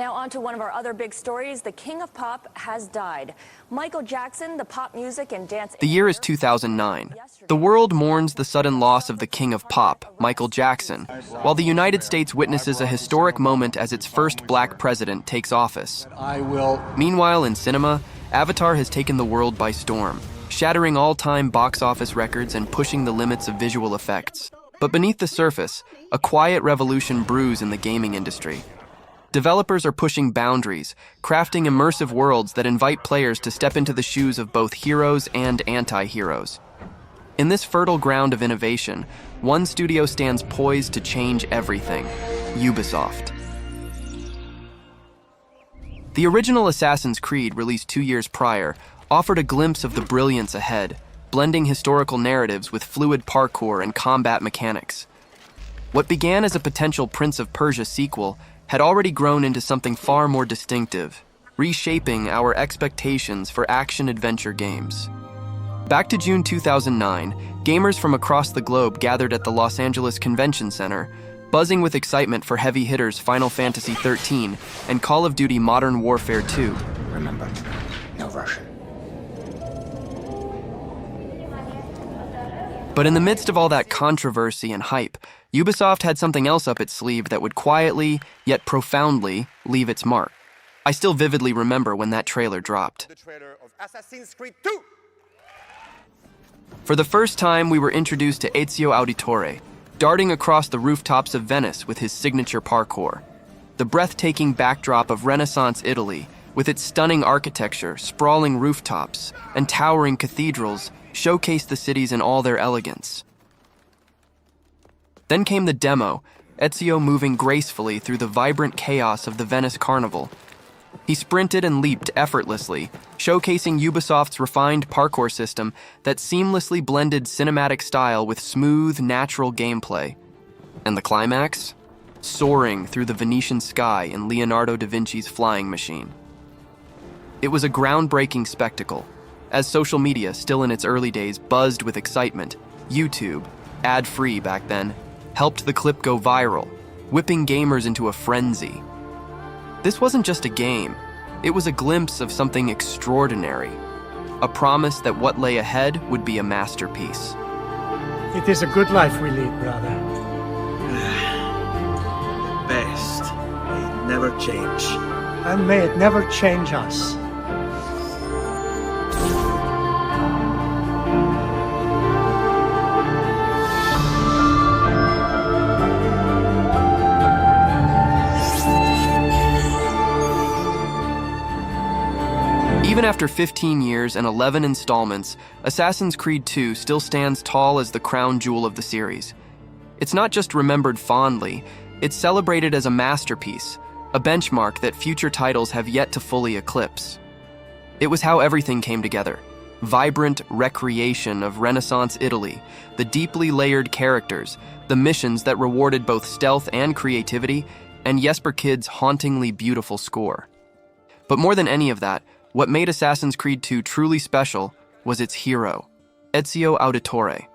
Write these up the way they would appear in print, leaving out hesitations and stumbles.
Now on to one of our other big stories. The king of pop has died. Michael Jackson, the pop music and dance... The year is 2009. The world mourns the sudden loss of the king of pop, Michael Jackson, while the United States witnesses a historic moment as its first black president takes office. Meanwhile, in cinema, Avatar has taken the world by storm, shattering all-time box office records and pushing the limits of visual effects. But beneath the surface, a quiet revolution brews in the gaming industry. Developers are pushing boundaries, crafting immersive worlds that invite players to step into the shoes of both heroes and anti-heroes. In this fertile ground of innovation, one studio stands poised to change everything: Ubisoft. The original Assassin's Creed, released 2 years prior, offered a glimpse of the brilliance ahead, blending historical narratives with fluid parkour and combat mechanics. What began as a potential Prince of Persia sequel had already grown into something far more distinctive, reshaping our expectations for action-adventure games. Back to June 2009, gamers from across the globe gathered at the Los Angeles Convention Center, buzzing with excitement for heavy hitters Final Fantasy XIII and Call of Duty Modern Warfare 2. Remember, no Russian. But in the midst of all that controversy and hype, Ubisoft had something else up its sleeve that would quietly, yet profoundly, leave its mark. I still vividly remember when that trailer dropped. The trailer of Assassin's Creed 2! For the first time, we were introduced to Ezio Auditore, darting across the rooftops of Venice with his signature parkour. The breathtaking backdrop of Renaissance Italy, with its stunning architecture, sprawling rooftops, and towering cathedrals, showcased the cities in all their elegance. Then came the demo, Ezio moving gracefully through the vibrant chaos of the Venice Carnival. He sprinted and leaped effortlessly, showcasing Ubisoft's refined parkour system that seamlessly blended cinematic style with smooth, natural gameplay. And the climax? Soaring through the Venetian sky in Leonardo da Vinci's flying machine. It was a groundbreaking spectacle. As social media, still in its early days, buzzed with excitement, YouTube, ad-free back then, helped the clip go viral, whipping gamers into a frenzy. This wasn't just a game, it was a glimpse of something extraordinary, a promise that what lay ahead would be a masterpiece. It is a good life we lead, brother. The best may never change. And may it never change us. Even after 15 years and 11 installments, Assassin's Creed 2 still stands tall as the crown jewel of the series. It's not just remembered fondly, it's celebrated as a masterpiece, a benchmark that future titles have yet to fully eclipse. It was how everything came together. Vibrant recreation of Renaissance Italy, the deeply layered characters, the missions that rewarded both stealth and creativity, and Jesper Kyd's hauntingly beautiful score. But more than any of that, what made Assassin's Creed 2 truly special was its hero, Ezio Auditore.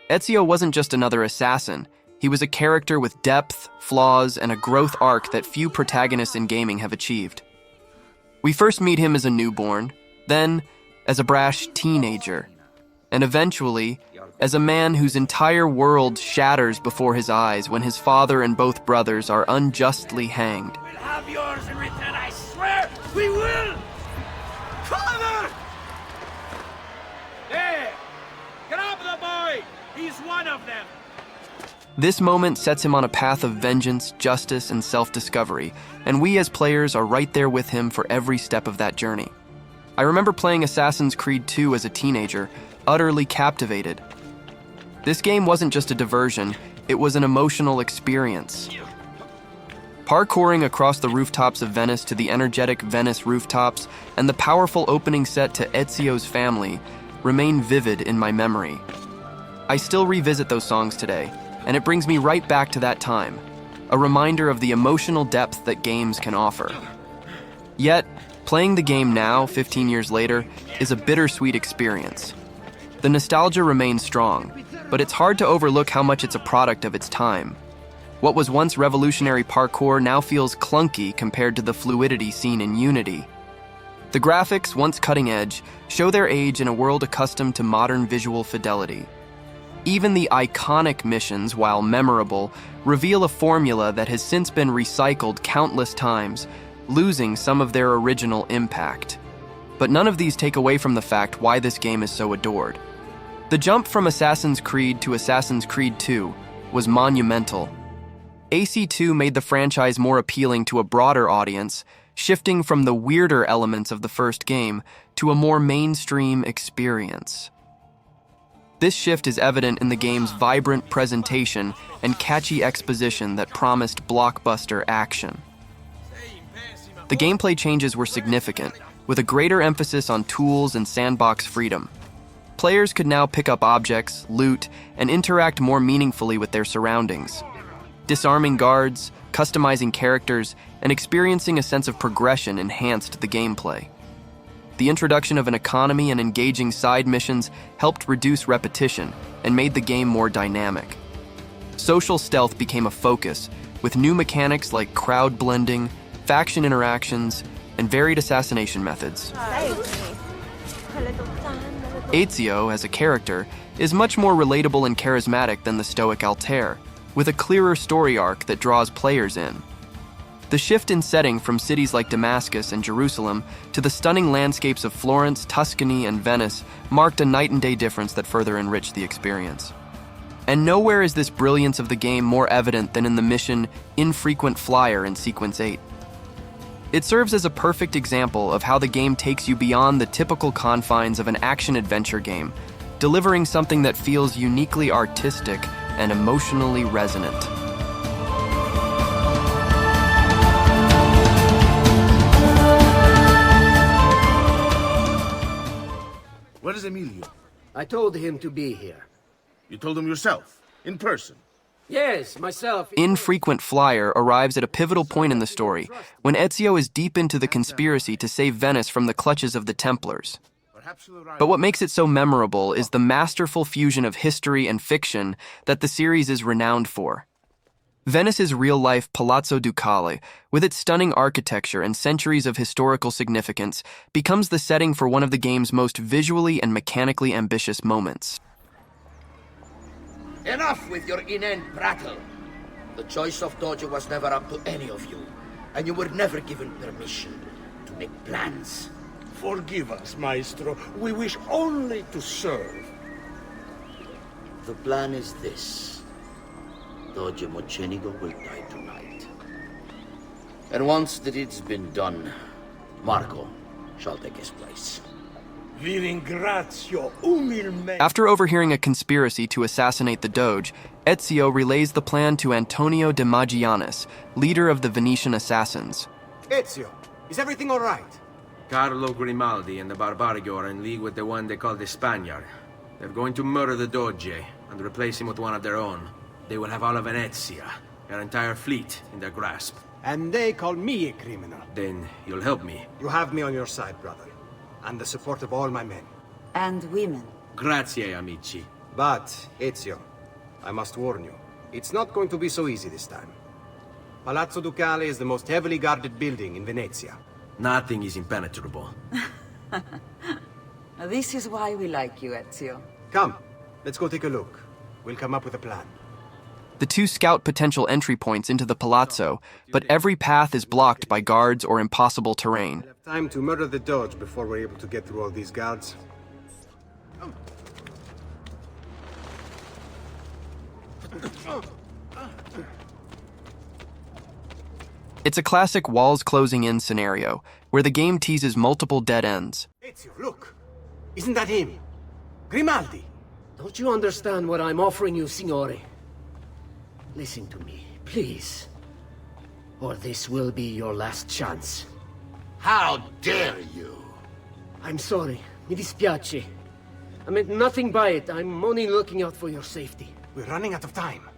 Ezio wasn't just another assassin, he was a character with depth, flaws, and a growth arc that few protagonists in gaming have achieved. We first meet him as a newborn, then as a brash teenager, and eventually as a man whose entire world shatters before his eyes when his father and both brothers are unjustly hanged. We'll have yours in return, I swear! We will! Father! There! Grab the boy! He's one of them! This moment sets him on a path of vengeance, justice, and self-discovery, and we as players are right there with him for every step of that journey. I remember playing Assassin's Creed 2 as a teenager, utterly captivated. This game wasn't just a diversion, it was an emotional experience. Parkouring across the rooftops of Venice to the energetic Venice rooftops and the powerful opening set to Ezio's family remain vivid in my memory. I still revisit those songs today, and it brings me right back to that time, a reminder of the emotional depth that games can offer. Yet, playing the game now, 15 years later, is a bittersweet experience. The nostalgia remains strong, but it's hard to overlook how much it's a product of its time. What was once revolutionary parkour now feels clunky compared to the fluidity seen in Unity. The graphics, once cutting edge, show their age in a world accustomed to modern visual fidelity. Even the iconic missions, while memorable, reveal a formula that has since been recycled countless times, losing some of their original impact. But none of these take away from the fact why this game is so adored. The jump from Assassin's Creed to Assassin's Creed 2 was monumental. AC2 made the franchise more appealing to a broader audience, shifting from the weirder elements of the first game to a more mainstream experience. This shift is evident in the game's vibrant presentation and catchy exposition that promised blockbuster action. The gameplay changes were significant, with a greater emphasis on tools and sandbox freedom. Players could now pick up objects, loot, and interact more meaningfully with their surroundings. Disarming guards, customizing characters, and experiencing a sense of progression enhanced the gameplay. The introduction of an economy and engaging side missions helped reduce repetition and made the game more dynamic. Social stealth became a focus, with new mechanics like crowd blending, faction interactions, and varied assassination methods. Ezio, as a character, is much more relatable and charismatic than the stoic Altair, with a clearer story arc that draws players in. The shift in setting from cities like Damascus and Jerusalem to the stunning landscapes of Florence, Tuscany, and Venice marked a night-and-day difference that further enriched the experience. And nowhere is this brilliance of the game more evident than in the mission Infrequent Flier in Sequence 8. It serves as a perfect example of how the game takes you beyond the typical confines of an action-adventure game, delivering something that feels uniquely artistic and emotionally resonant. Where is Emilio? I told him to be here. You told him yourself, in person. Yes, myself. Infrequent Flier arrives at a pivotal point in the story, when Ezio is deep into the conspiracy to save Venice from the clutches of the Templars. But what makes it so memorable is the masterful fusion of history and fiction that the series is renowned for. Venice's real-life Palazzo Ducale, with its stunning architecture and centuries of historical significance, becomes the setting for one of the game's most visually and mechanically ambitious moments. Enough with your inane prattle. The choice of Dojo was never up to any of you, and you were never given permission to make plans. Forgive us, Maestro. We wish only to serve. The plan is this. Dojo Mocenigo will die tonight. And once the deed's been done, Marco shall take his place. Vi ringrazio umilmente. After overhearing a conspiracy to assassinate the Doge, Ezio relays the plan to Antonio de Magianis, leader of the Venetian assassins. Ezio, is everything all right? Carlo Grimaldi and the Barbarigo are in league with the one they call the Spaniard. They're going to murder the Doge and replace him with one of their own. They will have all of Venezia, their entire fleet, in their grasp. And they call me a criminal. Then you'll help me. You have me on your side, brother. And the support of all my men. And women. Grazie, amici. But, Ezio, I must warn you, it's not going to be so easy this time. Palazzo Ducale is the most heavily guarded building in Venezia. Nothing is impenetrable. This is why we like you, Ezio. Come, let's go take a look. We'll come up with a plan. The two scout potential entry points into the palazzo, but every path is blocked by guards or impossible terrain. We'll have time to murder the Doge before we're able to get through all these guards. It's a classic walls closing in scenario, where the game teases multiple dead ends. Ezio, look! Isn't that him? Grimaldi! Don't you understand what I'm offering you, Signore? Listen to me, please. Or this will be your last chance. How dare you? I'm sorry. Mi dispiace. I meant nothing by it. I'm only looking out for your safety. We're running out of time.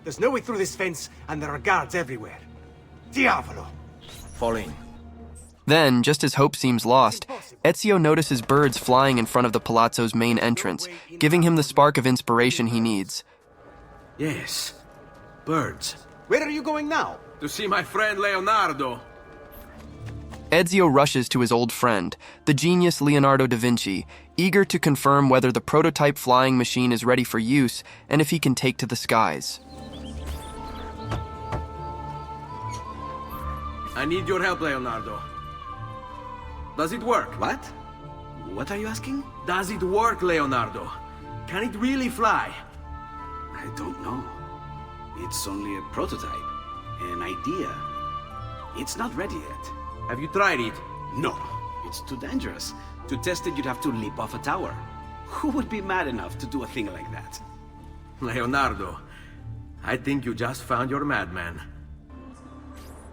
There's no way through this fence, and there are guards everywhere. Diavolo! Fall in. Then, just as hope seems lost, Ezio notices birds flying in front of the palazzo's main entrance, giving him the spark of inspiration he needs. Yes. Birds. Where are you going now? To see my friend Leonardo. Ezio rushes to his old friend, the genius Leonardo da Vinci, eager to confirm whether the prototype flying machine is ready for use and if he can take to the skies. I need your help, Leonardo. Does it work? What? What are you asking? Does it work, Leonardo? Can it really fly? I don't know. It's only a prototype, an idea. It's not ready yet. Have you tried it? No, it's too dangerous. To test it, you'd have to leap off a tower. Who would be mad enough to do a thing like that? Leonardo, I think you just found your madman.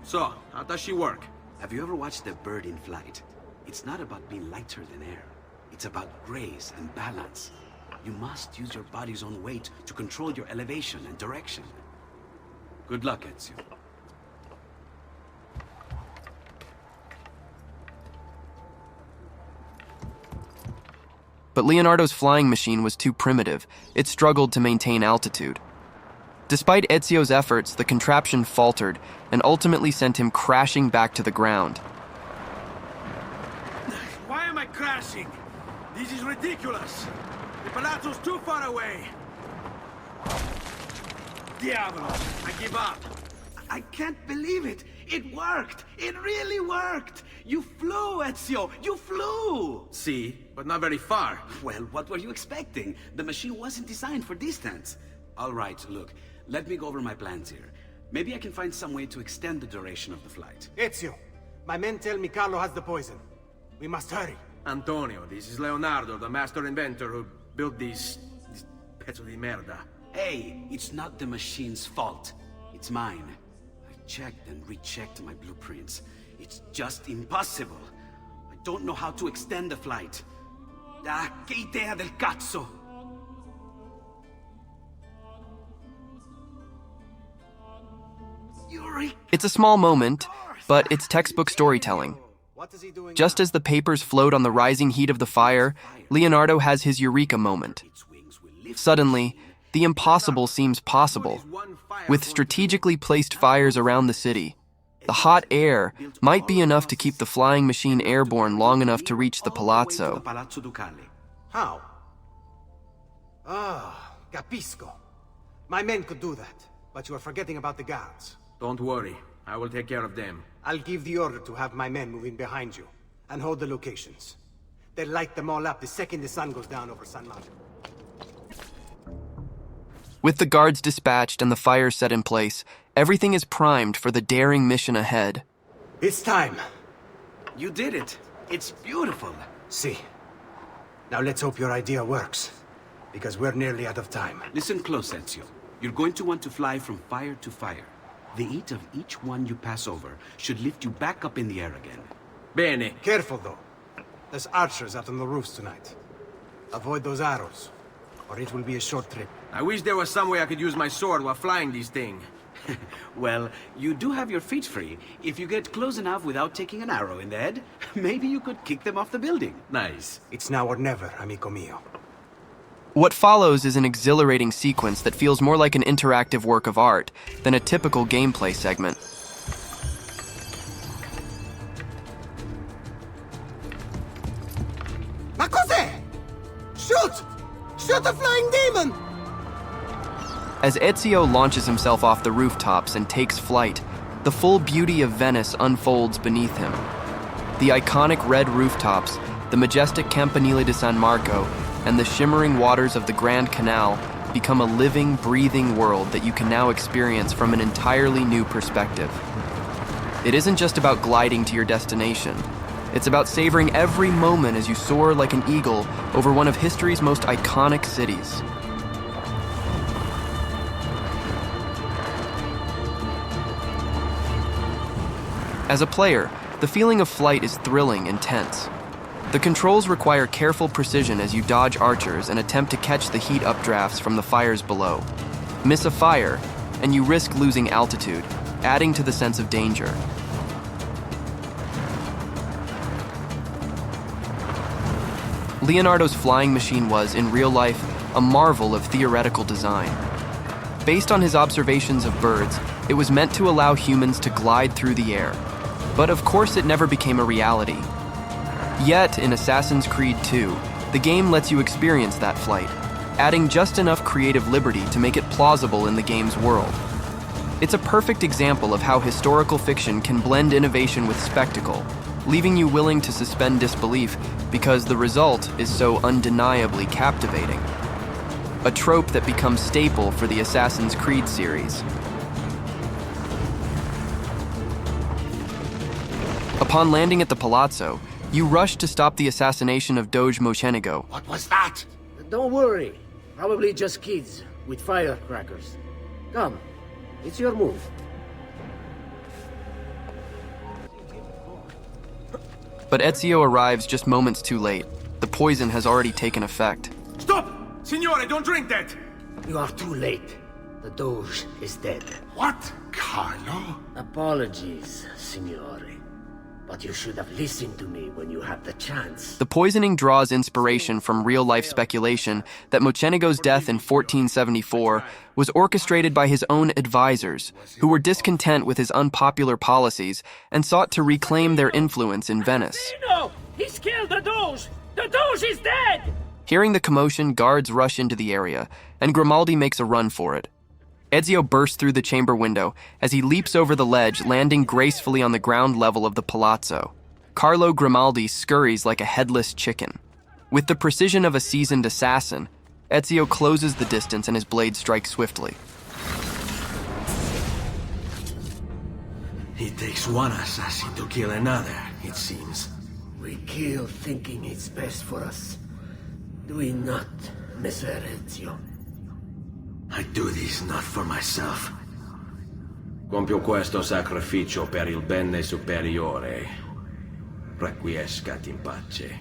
So, how does she work? Have you ever watched a bird in flight? It's not about being lighter than air. It's about grace and balance. You must use your body's own weight to control your elevation and direction. Good luck, Ezio. But Leonardo's flying machine was too primitive. It struggled to maintain altitude. Despite Ezio's efforts, the contraption faltered and ultimately sent him crashing back to the ground. Why am I crashing? This is ridiculous. The palazzo's too far away. Diavolo, I give up. I can't believe it! It worked! It really worked! You flew, Ezio! You flew! See, but not very far. Well, what were you expecting? The machine wasn't designed for distance. All right, look. Let me go over my plans here. Maybe I can find some way to extend the duration of the flight. Ezio, my men tell me Carlo has the poison. We must hurry. Antonio, this is Leonardo, the master inventor who built these pezzo di merda. Hey, it's not the machine's fault. It's mine. I checked and rechecked my blueprints. It's just impossible. I don't know how to extend the flight. Ah, che idea del cazzo! It's a small moment, but it's textbook storytelling. Just as the papers float on the rising heat of the fire, Leonardo has his eureka moment. Suddenly, the impossible seems possible. With strategically placed fires around the city, the hot air might be enough to keep the flying machine airborne long enough to reach the palazzo. How? Ah, capisco. My men could do that, but you are forgetting about the guards. Don't worry, I will take care of them. I'll give the order to have my men move in behind you and hold the locations. They'll light them all up the second the sun goes down over San Marco. With the guards dispatched and the fire set in place, everything is primed for the daring mission ahead. It's time. You did it. It's beautiful. See. Now let's hope your idea works, because we're nearly out of time. Listen close, Ezio. You're going to want to fly from fire to fire. The heat of each one you pass over should lift you back up in the air again. Bene. Careful, though. There's archers out on the roofs tonight. Avoid those arrows, or it will be a short trip. I wish there was some way I could use my sword while flying this thing. Well, you do have your feet free. If you get close enough without taking an arrow in the head, maybe you could kick them off the building. Nice. It's now or never, amico mio. What follows is an exhilarating sequence that feels more like an interactive work of art than a typical gameplay segment. Ma cos'è? Shoot! Shoot the flying demon! As Ezio launches himself off the rooftops and takes flight, the full beauty of Venice unfolds beneath him. The iconic red rooftops, the majestic Campanile di San Marco, and the shimmering waters of the Grand Canal become a living, breathing world that you can now experience from an entirely new perspective. It isn't just about gliding to your destination. It's about savoring every moment as you soar like an eagle over one of history's most iconic cities. As a player, the feeling of flight is thrilling and tense. The controls require careful precision as you dodge archers and attempt to catch the heat updrafts from the fires below. Miss a fire, and you risk losing altitude, adding to the sense of danger. Leonardo's flying machine was, in real life, a marvel of theoretical design. Based on his observations of birds, it was meant to allow humans to glide through the air. But of course it never became a reality. Yet, in Assassin's Creed 2, the game lets you experience that flight, adding just enough creative liberty to make it plausible in the game's world. It's a perfect example of how historical fiction can blend innovation with spectacle, leaving you willing to suspend disbelief because the result is so undeniably captivating. A trope that becomes staple for the Assassin's Creed series. Upon landing at the Palazzo, you rush to stop the assassination of Doge Mocenigo. What was that? Don't worry. Probably just kids with firecrackers. Come, it's your move. But Ezio arrives just moments too late. The poison has already taken effect. Stop! Signore, don't drink that! You are too late. The Doge is dead. What? Carlo? Apologies, Signore. But you should have listened to me when you had the chance. The poisoning draws inspiration from real-life speculation that Mocenigo's death in 1474 was orchestrated by his own advisors, who were discontent with his unpopular policies and sought to reclaim their influence in Venice. No! He's killed the Doge! The Doge is dead! Hearing the commotion, guards rush into the area, and Grimaldi makes a run for it. Ezio bursts through the chamber window as he leaps over the ledge, landing gracefully on the ground level of the palazzo. Carlo Grimaldi scurries like a headless chicken. With the precision of a seasoned assassin, Ezio closes the distance and his blade strikes swiftly. It takes one assassin to kill another, it seems. We kill thinking it's best for us. Do we not, Messer Ezio? I do this not for myself. Compio questo sacrificio per il bene superiore. Requiescat in pace.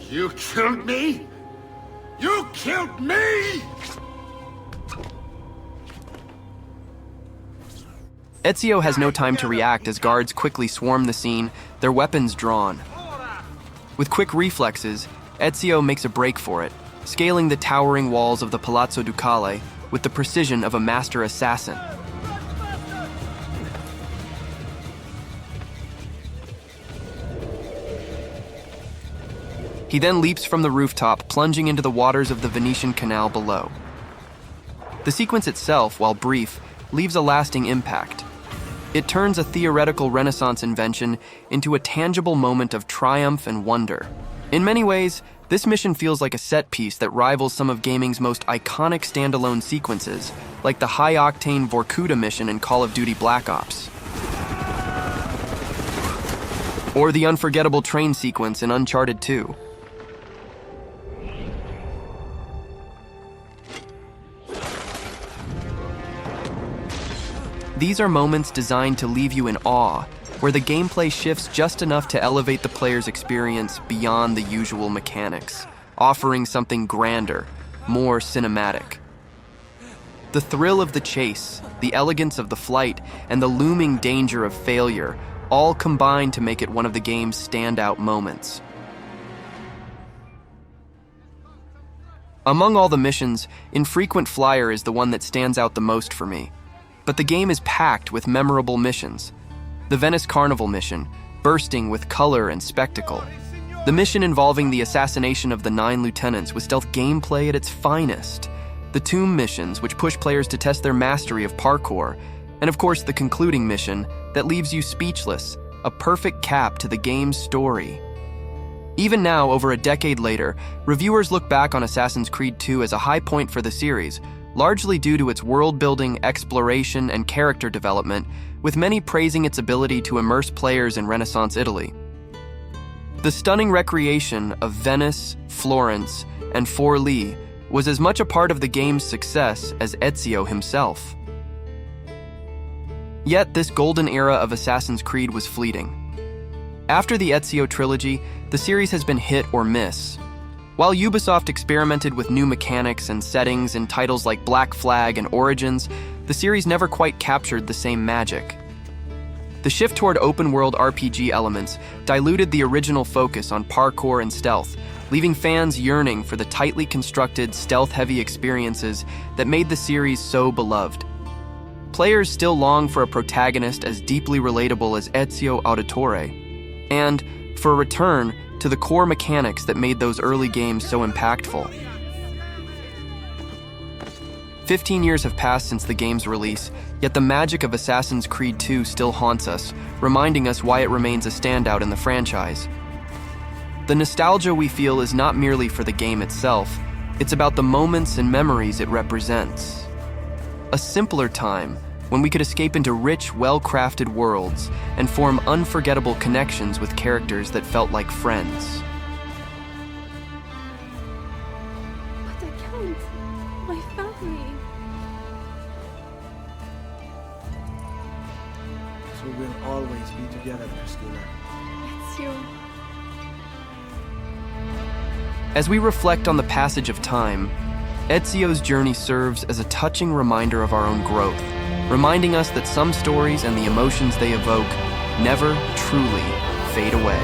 You killed me? You killed me? Ezio has no time to react as guards quickly swarm the scene, their weapons drawn. With quick reflexes, Ezio makes a break for it, scaling the towering walls of the Palazzo Ducale with the precision of a master assassin. He then leaps from the rooftop, plunging into the waters of the Venetian canal below. The sequence itself, while brief, leaves a lasting impact. It turns a theoretical Renaissance invention into a tangible moment of triumph and wonder. In many ways, this mission feels like a set piece that rivals some of gaming's most iconic standalone sequences, like the high-octane Vorkuta mission in Call of Duty Black Ops. Or the unforgettable train sequence in Uncharted 2. These are moments designed to leave you in awe, where the gameplay shifts just enough to elevate the player's experience beyond the usual mechanics, offering something grander, more cinematic. The thrill of the chase, the elegance of the flight, and the looming danger of failure all combine to make it one of the game's standout moments. Among all the missions, Infrequent Flier is the one that stands out the most for me. But the game is packed with memorable missions. The Venice Carnival mission, bursting with color and spectacle. The mission involving the assassination of the 9 lieutenants with stealth gameplay at its finest. The tomb missions, which push players to test their mastery of parkour. And of course, the concluding mission that leaves you speechless, a perfect cap to the game's story. Even now, over a decade later, reviewers look back on Assassin's Creed 2 as a high point for the series, largely due to its world-building, exploration, and character development, with many praising its ability to immerse players in Renaissance Italy. The stunning recreation of Venice, Florence, and Forlì was as much a part of the game's success as Ezio himself. Yet this golden era of Assassin's Creed was fleeting. After the Ezio trilogy, the series has been hit or miss. While Ubisoft experimented with new mechanics and settings in titles like Black Flag and Origins, the series never quite captured the same magic. The shift toward open-world RPG elements diluted the original focus on parkour and stealth, leaving fans yearning for the tightly constructed, stealth-heavy experiences that made the series so beloved. Players still long for a protagonist as deeply relatable as Ezio Auditore, and for a return to the core mechanics that made those early games so impactful. 15 years have passed since the game's release, yet the magic of Assassin's Creed 2 still haunts us, reminding us why it remains a standout in the franchise. The nostalgia we feel is not merely for the game itself, it's about the moments and memories it represents. A simpler time, when we could escape into rich, well-crafted worlds and form unforgettable connections with characters that felt like friends. But I can't. My family. So we'll always be together, Christina. Ezio. As we reflect on the passage of time, Ezio's journey serves as a touching reminder of our own growth, reminding us that some stories and the emotions they evoke never truly fade away.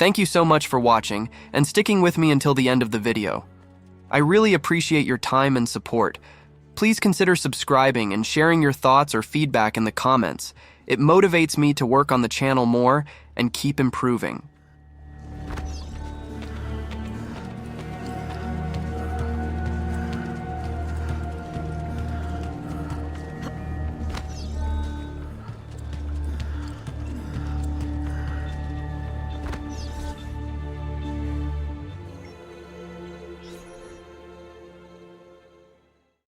Thank you so much for watching and sticking with me until the end of the video. I really appreciate your time and support. Please consider subscribing and sharing your thoughts or feedback in the comments. It motivates me to work on the channel more and keep improving.